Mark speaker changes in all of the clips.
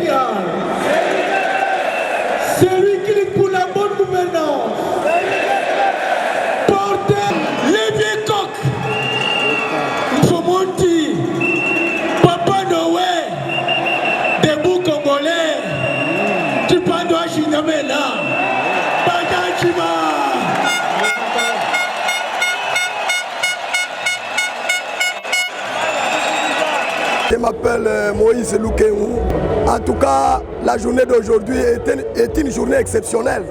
Speaker 1: social. Celui qui lutte pour la bonne gouvernance. Porter les vieux coqs. Fomonti, Papa Noé, debout congolais. Tu penses à Chinamena. Bagachima.
Speaker 2: Je m'appelle Moïse Loukéou. En tout cas, la journée d'aujourd'hui est une journée exceptionnelle.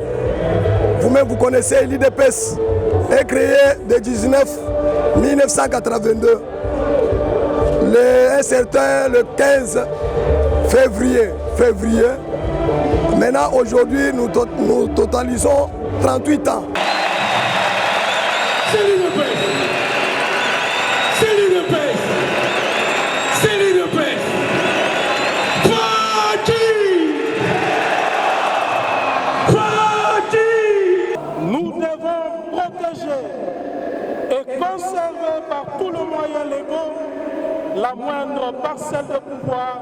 Speaker 2: Vous-même, vous connaissez l'IDPS, est créé le 1982. Un certain le 15 février. Maintenant, aujourd'hui, nous totalisons 38 ans.
Speaker 1: C'est l'IDPS. C'est l'IDPS. C'est l'IDPS.
Speaker 3: Nous devons protéger et conserver par tous les moyens légaux la moindre parcelle de pouvoir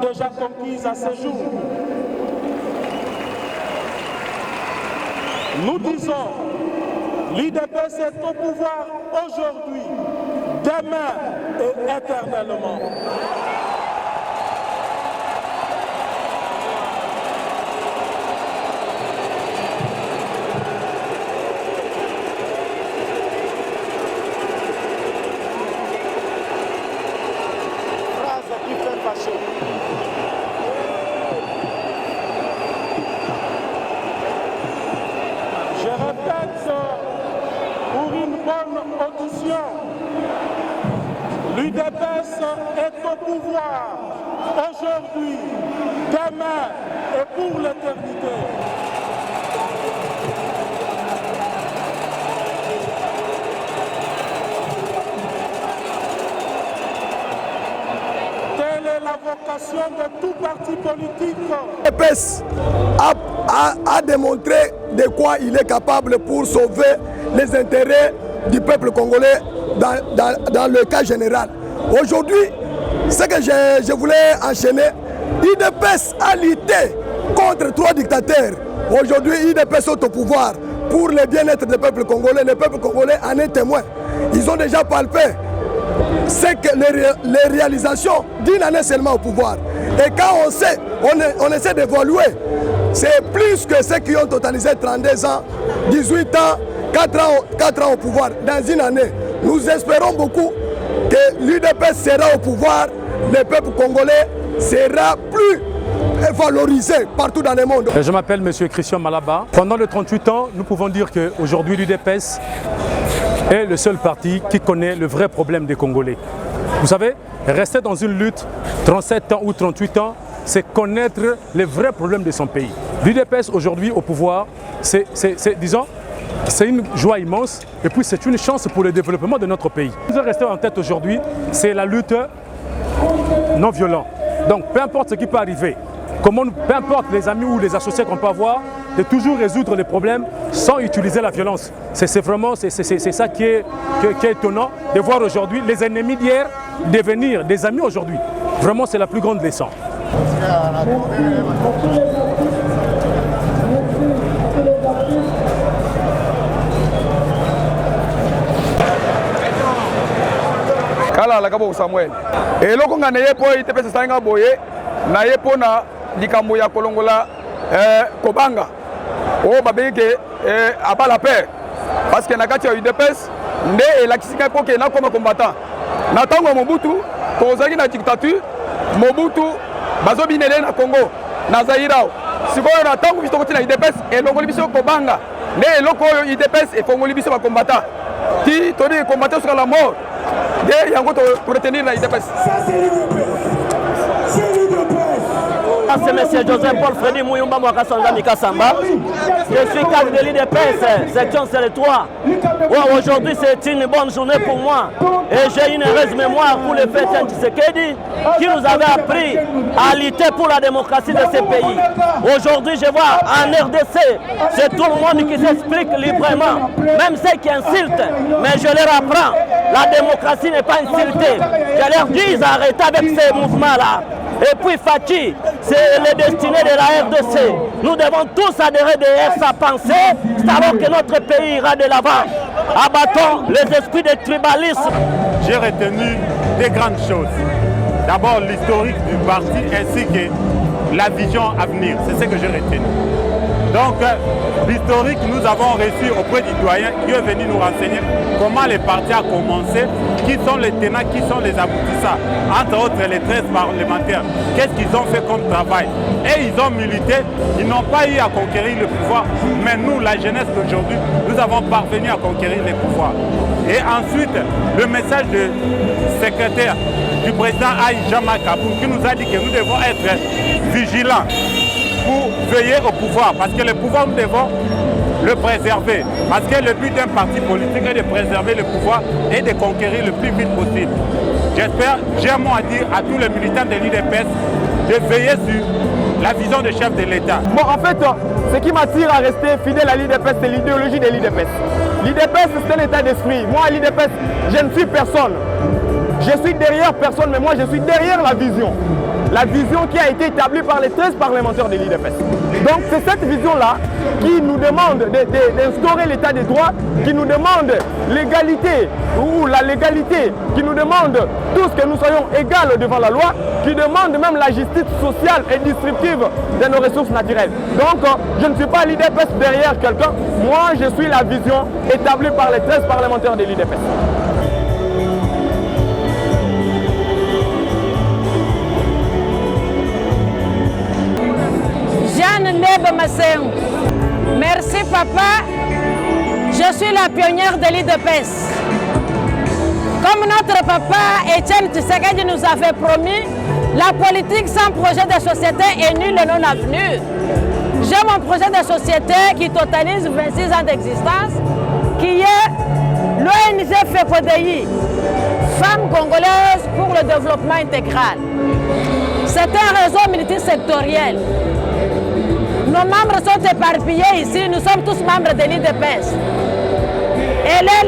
Speaker 3: déjà conquise à ce jour. Nous disons, l'IDPS est au pouvoir aujourd'hui, demain et éternellement. Je répète pour une bonne audition, l'UDPS est au pouvoir aujourd'hui, demain et pour l'éternité. Telle est la vocation de tout parti politique.
Speaker 2: L'IDPS a démontré de quoi il est capable pour sauver les intérêts du peuple congolais dans le cas général. Aujourd'hui, ce que je voulais enchaîner, l'IDPS a lutté contre 3 dictateurs. Aujourd'hui, l'IDPS est au pouvoir pour le bien-être du peuple congolais. Le peuple congolais en est témoin. Ils ont déjà palpé c'est que les réalisations d'une année seulement au pouvoir. Et quand on sait, on essaie d'évaluer, c'est plus que ceux qui ont totalisé 32 ans, 18 ans, 4 ans au pouvoir dans une année. Nous espérons beaucoup que l'UDPS sera au pouvoir, le peuple congolais sera plus valorisé partout dans le monde.
Speaker 4: Je m'appelle M. Christian Malaba. Pendant les 38 ans, nous pouvons dire qu'aujourd'hui l'UDPS est le seul parti qui connaît le vrai problème des Congolais. Vous savez, rester dans une lutte 37 ans ou 38 ans, c'est connaître les vrais problèmes de son pays. L'UDPS aujourd'hui au pouvoir, c'est une joie immense et puis c'est une chance pour le développement de notre pays. Ce qui nous est resté en tête aujourd'hui, c'est la lutte non violente. Donc peu importe ce qui peut arriver, peu importe les amis ou les associés qu'on peut avoir, de toujours résoudre les problèmes sans utiliser la violence. C'est ça qui est étonnant de voir aujourd'hui les ennemis d'hier devenir des amis aujourd'hui. Vraiment, c'est la plus grande leçon.
Speaker 5: Kala la kabo Samuel. Et loko nga naye po IDPS sanga boye na ye po na likambo ya kolongola kobanga. O babeke abala paix parce que na kati ya UDPS nde elakisika po ke na koma combattant. Na tango Mobutu kozaki na dictature, Mobutu bazobinele na Congo na Zaïre. Sikoyo na tango biso koti na UDPS elongoli biso kobanga. Nde eloko oyo UDPS efongoli biso ba combattant. Ti todi combattre sur la mort. De yango pour retenir la UDPS.
Speaker 6: C'est M. Joseph Paul Freddy Mouyumba Mwakasanga Mikasamba. Je suis cadre de l'IDPS, section CL3. Aujourd'hui, c'est une bonne journée pour moi. Et j'ai une heureuse mémoire pour le fait Tshisekedi qui nous avait appris à lutter pour la démocratie de ce pays. Aujourd'hui, je vois en RDC, c'est tout le monde qui s'explique librement, même ceux qui insultent. Mais je leur apprends, la démocratie n'est pas insultée. Je leur dis d'arrêter avec ces mouvements-là. Et puis Fachi, c'est le destiné de la RDC. Nous devons tous adhérer derrière sa pensée, c'est alors que notre pays ira de l'avant. Abattons les esprits de tribalisme.
Speaker 7: J'ai retenu des grandes choses. D'abord l'historique du parti ainsi que la vision à venir. C'est ce que j'ai retenu. Donc, l'historique, nous avons reçu auprès du doyen qui est venu nous renseigner comment les partis ont commencé, qui sont les tenants, qui sont les aboutissants, entre autres les 13 parlementaires. Qu'est-ce qu'ils ont fait comme travail? Et ils ont milité, ils n'ont pas eu à conquérir le pouvoir, mais nous, la jeunesse d'aujourd'hui, nous avons parvenu à conquérir le pouvoir. Et ensuite, le message du secrétaire du président Aïe Jean-Marc Aboun qui nous a dit que nous devons être vigilants pour veiller au pouvoir, parce que le pouvoir, nous devons le préserver. Parce que le but d'un parti politique est de préserver le pouvoir et de conquérir le plus vite possible. J'espère, j'ai un mot à dire à tous les militants de l'UDPS de veiller sur la vision du chef de l'État.
Speaker 5: Bon, en fait, ce qui m'attire à rester fidèle à l'UDPS, c'est l'idéologie de l'UDPS. L'UDPS, c'est un état d'esprit. Moi, à l'UDPS, je ne suis personne. Je suis derrière personne, mais moi, je suis derrière la vision. La vision qui a été établie par les 13 parlementaires de l'UDPS. Donc c'est cette vision-là qui nous demande d'instaurer l'état de droit, qui nous demande l'égalité ou la légalité, qui nous demande tous que nous soyons égaux devant la loi, qui demande même la justice sociale et distributive de nos ressources naturelles. Donc je ne suis pas l'UDPS derrière quelqu'un, moi je suis la vision établie par les 13 parlementaires de l'UDPS.
Speaker 8: Merci papa, je suis la pionnière de l'UDPS. Comme notre papa Étienne Tshisekedi nous avait promis, la politique sans projet de société est nulle et non avenue. J'ai mon projet de société qui totalise 26 ans d'existence, qui est l'ONG FEPODI, Femmes Congolaises pour le Développement Intégral. C'est un réseau multisectoriel. Nos membres sont éparpillés ici, nous sommes tous membres de l'UDPS. Elle est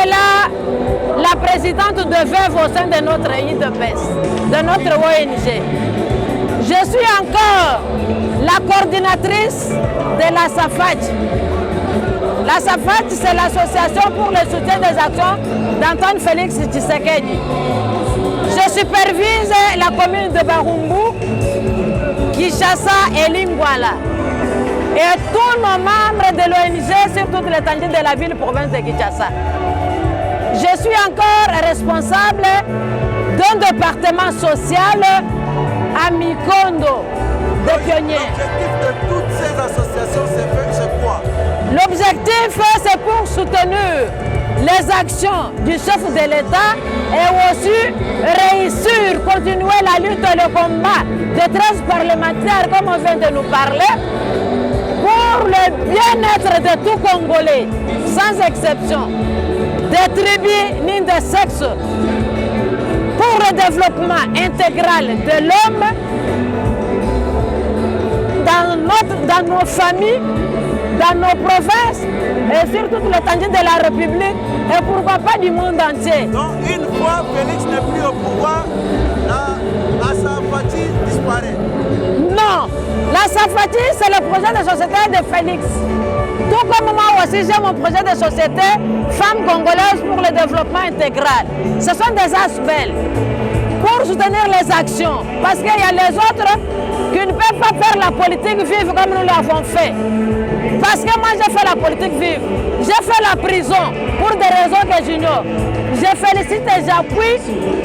Speaker 8: là, la présidente de VEV au sein de notre UDPS, de notre ONG. Je suis encore la coordinatrice de la SAFAT. La SAFAT, c'est l'association pour le soutien des actions d'Antoine Félix Tshisekedi. Je supervise la commune de Barumbu, Kinshasa et Lingwala. Et tous nos membres de l'ONG sur toute l'étendue de la ville-province de Kinshasa. Je suis encore responsable d'un département social à Mikondo, des pionniers.
Speaker 9: L'objectif de toutes ces associations, c'est quoi?
Speaker 8: L'objectif, c'est pour soutenir les actions du chef de l'État et aussi réussir, continuer la lutte et le combat de 13 parlementaires, comme on vient de nous parler, pour le bien-être de tout Congolais, sans exception, des tribus ni de sexe, pour le développement intégral de l'homme dans nos familles, dans nos provinces et sur toute l'étendue de la République et pourquoi pas du monde entier.
Speaker 9: Donc une fois Félix n'est plus au pouvoir, la SAFAT disparaît.
Speaker 8: Non, la SAFAT c'est le projet de société de Félix. Tout comme moi aussi j'ai mon projet de société Femmes Congolaises pour le Développement Intégral. Ce sont des aspects pour soutenir les actions parce qu'il y a les autres qui ne peuvent pas faire la politique vive comme nous l'avons fait. Parce que moi j'ai fait la politique vive, j'ai fait la prison pour des raisons que j'ignore. Je félicite et j'appuie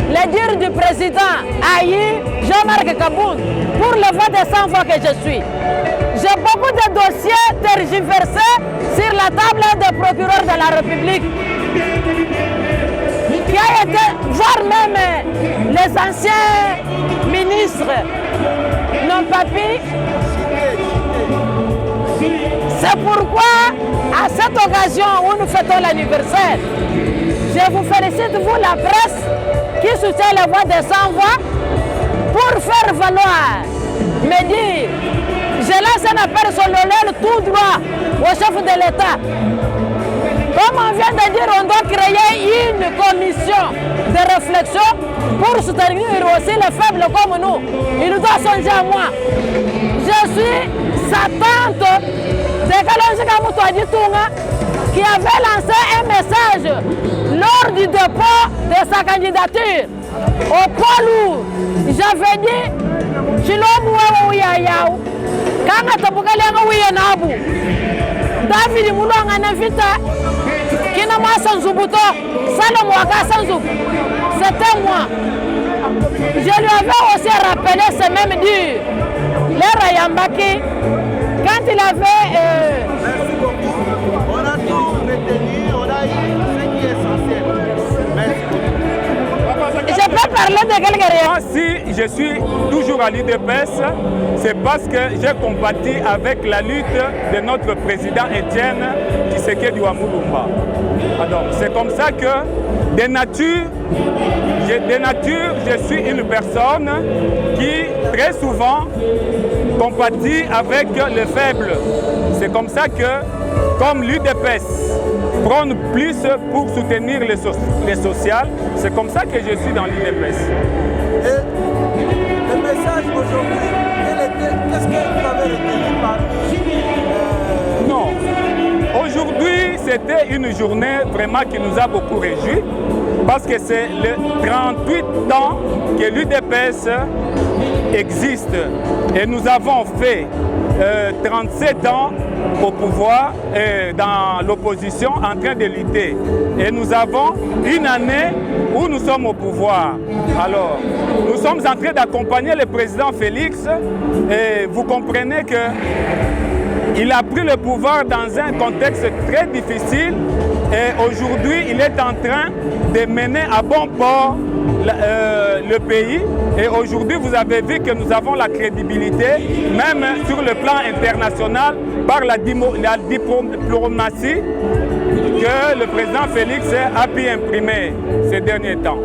Speaker 8: les dires du président Aïe Jean-Marc Aboun pour le vote des 100 voix que je suis. J'ai beaucoup de dossiers tergiversés sur la table des procureurs de la République qui a été, voire même les anciens ministres n'ont pas pu. C'est pourquoi, à cette occasion où nous fêtons l'anniversaire, je vous félicite, vous la presse, qui soutient les voix des 100 voix, pour faire valoir, me dire, je lance un appel solennel tout droit au chef de l'État. Comme on vient de dire, on doit créer une commission de réflexion pour soutenir aussi les faibles comme nous. Il doit songer à moi. Je suis sa tante de Kalonji Moutouadi Tunga qui avait lancé un message lors du dépôt de sa candidature au poids lourd. J'avais dit, Chilomu Yayao, Kanga Tabukalenga Wiyanabu, David Moulanga Navita, Kinama Sanzubuto, Salom Waka Sanzub. C'était moi. Je lui avais aussi rappelé ce même dur. Le Rayambaki, quand il avait...
Speaker 9: Merci beaucoup. On a tout retenu, on a eu ce qui est essentiel. Merci beaucoup.
Speaker 8: Je peux parler de quelque chose.
Speaker 7: Moi, si je suis toujours à l'UDPS, c'est parce que j'ai combattu avec la lutte de notre président Étienne Tshisekedi Wamulumba. Alors, c'est comme ça que, de nature, je suis une personne qui, très souvent, compatit avec les faibles. C'est comme ça que, comme l'UDPS prône plus pour soutenir les sociales, c'est comme ça que je suis dans l'UDPS.
Speaker 9: Et le message aujourd'hui, qu'est-ce que vous avez retenu parmi
Speaker 7: Non. Aujourd'hui, c'était une journée vraiment qui nous a beaucoup réjouis parce que c'est le 38 ans que l'UDPS existe et nous avons fait 37 ans au pouvoir et dans l'opposition en train de lutter. Et nous avons une année où nous sommes au pouvoir. Alors, nous sommes en train d'accompagner le président Félix et vous comprenez que il a pris le pouvoir dans un contexte très difficile et aujourd'hui il est en train de mener à bon port le pays. Et aujourd'hui vous avez vu que nous avons la crédibilité, même sur le plan international, par la diplomatie que le président Félix a pu imprimer ces derniers temps.